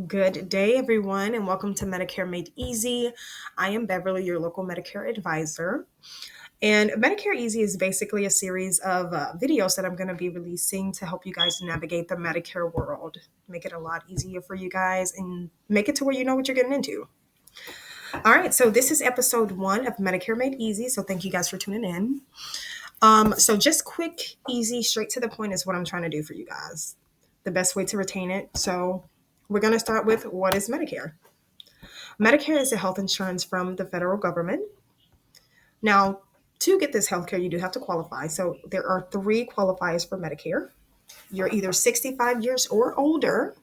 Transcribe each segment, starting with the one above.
Good day, everyone, and welcome to Medicare Made Easy. I am Beverly, your local Medicare advisor. And Medicare Easy is basically a series of videos that I'm going to be releasing to help you guys navigate the Medicare world, make it a lot easier for you guys, and make it to where you know what you're getting into. All right, so this is episode 1 of Medicare Made Easy. So thank you guys for tuning in. So just quick, easy, straight to the point is what I'm trying to do for you guys. The best way to retain it. So we're going to start with what is Medicare? Medicare is a health insurance from the federal government. Now, to get this healthcare, you do have to qualify. So there are 3 qualifiers for Medicare. You're either 65 years or older,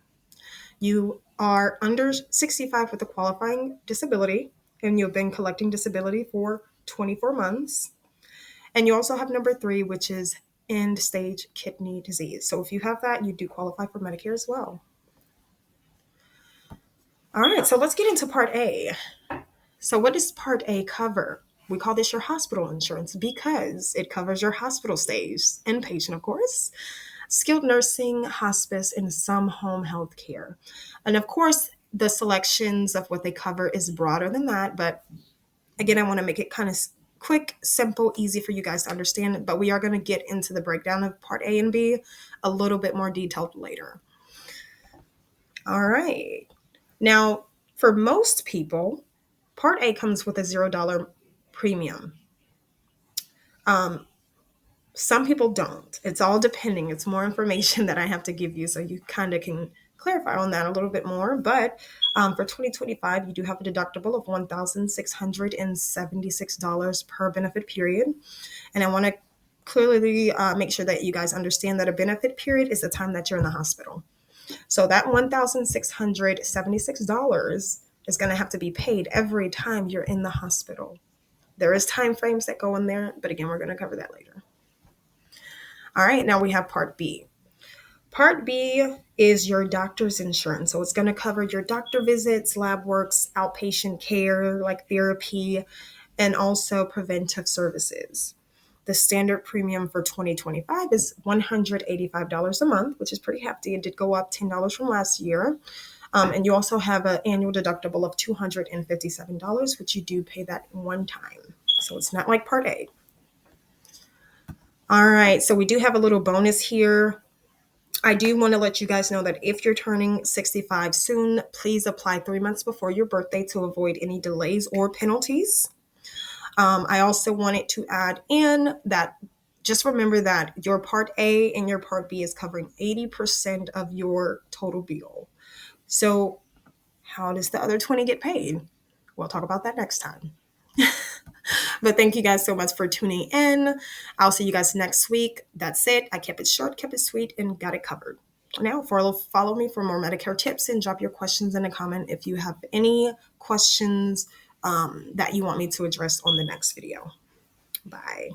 you are under 65 with a qualifying disability, and you've been collecting disability for 24 months. And you also have number 3, which is end stage kidney disease. So if you have that, you do qualify for Medicare as well. All right, so let's get into Part A. So what does Part A cover? We call this your hospital insurance because it covers your hospital stays, inpatient, of course, skilled nursing, hospice, and some home health care. And of course, the selections of what they cover is broader than that. But again, I want to make it kind of quick, simple, easy for you guys to understand. But we are going to get into the breakdown of Part A and B a little bit more detailed later. All right. Now, for most people, Part A comes with a $0 premium. Some people don't. It's all depending. It's more information that I have to give you so you kind of can clarify on that a little bit more. But for 2025, you do have a deductible of $1,676 per benefit period. And I want to clearly make sure that you guys understand that a benefit period is the time that you're in the hospital. So that $1,676 is going to have to be paid every time you're in the hospital. There is time frames that go in there, but again, we're going to cover that later. All right, now we have Part B. Part B is your doctor's insurance. So it's going to cover your doctor visits, lab works, outpatient care like therapy, and also preventive services. The standard premium for 2025 is $185 a month, which is pretty hefty. It did go up $10 from last year. And you also have an annual deductible of $257, which you do pay that one time. So it's not like Part A. All right, so we do have a little bonus here. I do want to let you guys know that if you're turning 65 soon, please apply 3 months before your birthday to avoid any delays or penalties. I also wanted to add in that just remember that your Part A and your Part B is covering 80% of your total bill. So how does the other 20 get paid? We'll talk about that next time. But thank you guys so much for tuning in. I'll see you guys next week. That's it. I kept it short, kept it sweet, and got it covered. Now, follow me for more Medicare tips and drop your questions in a comment if you have any questions that you want me to address on the next video. Bye.